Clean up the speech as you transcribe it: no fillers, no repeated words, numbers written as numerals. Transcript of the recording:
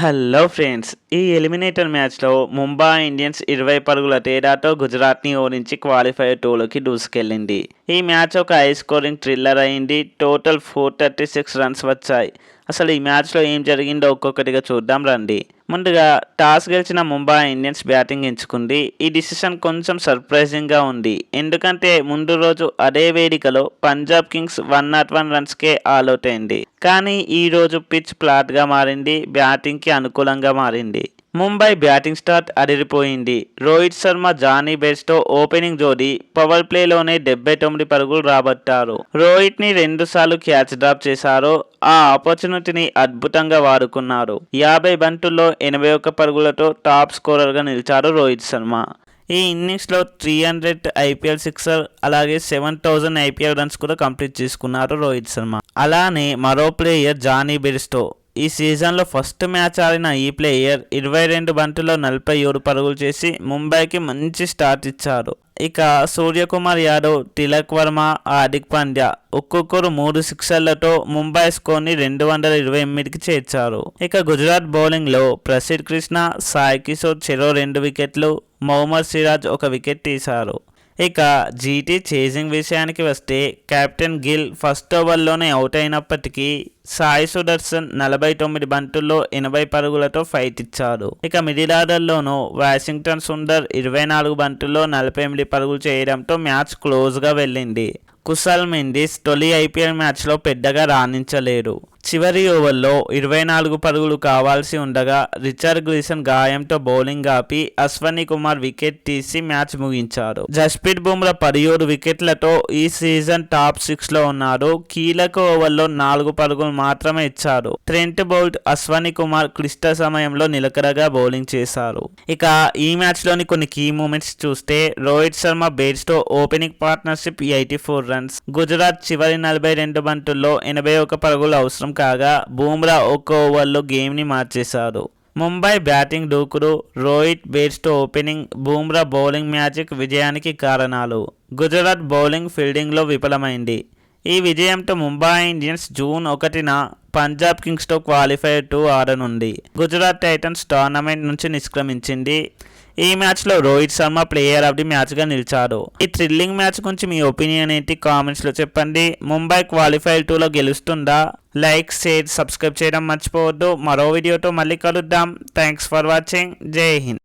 Hello friends, ఈ eliminator మ్యాచ్లో Mumbai Indians 20 పరుగుల తేడాతో గుజరాత్ని ఓడించి క్వాలిఫైర్ 2లోకి దూసుకెళ్ళింది. ఈ మ్యాచ్ ఒక హై స్కోరింగ్ థ్రిల్లర్ అయింది. టోటల్ 436 రన్స్ వచ్చాయి. అసలు ఈ మ్యాచ్లో ఏం జరిగిందో ఒక్కొక్కటిగా చూద్దాం రండి. ముందుగా టాస్ గెలిచిన ముంబై ఇండియన్స్ బ్యాటింగ్ ఎంచుకుంది. ఈ డిసిషన్ కొంచెం సర్ప్రైజింగ్గా ఉంది. ఎందుకంటే ముందు రోజు అదే వేదికలో పంజాబ్ కింగ్స్ 101 రన్స్కే ఆల్అవుట్ అయింది. కానీ ఈ రోజు పిచ్ ఫ్లాట్గా మారింది. బ్యాటింగ్కి అనుకూలంగా మారింది. ముంబై బ్యాటింగ్ స్టార్ట్ అదిరిపోయింది. Rohit Sharma, Jonny Bairstow opening జోడీ పవర్ ప్లేలోనే 79 పరుగులు రాబట్టారు. రోహిత్ని 2 సార్లు క్యాచ్ డ్రాప్ చేశారు. ఆ ఆపర్చునిటీని అద్భుతంగా వాడుకున్నారు. 50 బంతుల్లో 81 పరుగులతో టాప్ స్కోరర్గా నిలిచారు రోహిత్ శర్మ. ఈ ఇన్నింగ్స్లో 300 ఐపీఎల్ సిక్సర్ అలాగే 7000 ఐపీఎల్ రన్స్ కూడా కంప్లీట్ చేసుకున్నారు రోహిత్ శర్మ. అలానే మరో ప్లేయర్ జానీ బెయిర్స్టో. ఈ సీజన్లో ఫస్ట్ మ్యాచ్ ఆడిన ఈ ప్లేయర్ 22 బంతుల్లో 47 పరుగులు చేసి ముంబైకి మంచి స్టార్ట్ ఇచ్చారు. ఇక సూర్యకుమార్ యాదవ్, తిలక్ వర్మ, హార్దిక్ పాండ్యా ఒక్కొక్కరు 3 సిక్సర్లతో ముంబై స్కోర్ని 228కి చేర్చారు. ఇక గుజరాత్ బౌలింగ్లో ప్రసిద్ధ్ కృష్ణ, సాయి కిషోర్ చెరో 2 వికెట్లు, మొహమ్మద్ సిరాజ్ 1 వికెట్ తీశారు. ఇక జీటీ చేజింగ్ విషయానికి వస్తే కెప్టెన్ గిల్ ఫస్ట్ ఓవర్లోనే అవుట్ అయినప్పటికీ సాయి సుదర్శన్ 49 బంతుల్లో 80 పరుగులతో ఫైట్ ఇచ్చాడు. ఇక మిడిల్ ఆర్డర్లోనూ వాషింగ్టన్ సుందర్ 24 బంతుల్లో 48 పరుగులు చేయడంతో మ్యాచ్ క్లోజ్గా వెళ్ళింది. కుశాల్ మెండిస్ తొలి ఐపీఎల్ మ్యాచ్లో పెద్దగా రాణించలేరు. చివరి ఓవర్లో 24 పరుగులు కావాల్సి ఉండగా రిచర్డ్ గ్లీసన్ గాయంతో బౌలింగ్ ఆపి అశ్వనీ కుమార్ వికెట్ తీసి మ్యాచ్ ముగించారు. జస్ప్రీత్ బుమ్రా 17 వికెట్లతో ఈ సీజన్ టాప్ 6లో ఉన్నారు. కీలక ఓవర్లో 4 పరుగులు మాత్రమే ఇచ్చారు. ట్రెంట్ బౌల్ట్, అశ్వనీ కుమార్ క్లిష్ట సమయంలో నిలకడగా బౌలింగ్ చేశారు. ఇక ఈ మ్యాచ్లోని కొన్ని కీ మూమెంట్స్ చూస్తే Rohit Sharma Bairstow opening partnership 84 runs. Gujarat చివరి 42 బంతుల్లో 81 పరుగులు అవసరం కాగా బూమ్రా ఒక్క ఓవర్లో గేమ్ని మార్చేశారు. ముంబై బ్యాటింగ్ దూకుడు, Rohit Bairstow opening, Bumrah bowling magic విజయానికి కారణాలు. గుజరాత్ బౌలింగ్ ఫీల్డింగ్లో విఫలమైంది. ఈ విజయంతో ముంబై ఇండియన్స్ జూన్ 1న పంజాబ్ కింగ్స్తో క్వాలిఫైర్ 2 ఆడనుంది. గుజరాత్ టైటన్స్ టోర్నమెంట్ నుంచి నిష్క్రమించింది. ఈ మ్యాచ్లో Rohit Sharma player of the మ్యాచ్గా నిలిచాడు. ఈ థ్రిల్లింగ్ మ్యాచ్ గురించి మీ ఒపీనియన్ ఏంటి కామెంట్స్లో చెప్పండి. ముంబై క్వాలిఫైర్ 2లో గెలుస్తుందా? లైక్, షేర్, సబ్స్క్రైబ్ చేయడం మర్చిపోవద్దు. మరో వీడియోతో మళ్ళీ కలుద్దాం. Thanks for watching. జై హింద్.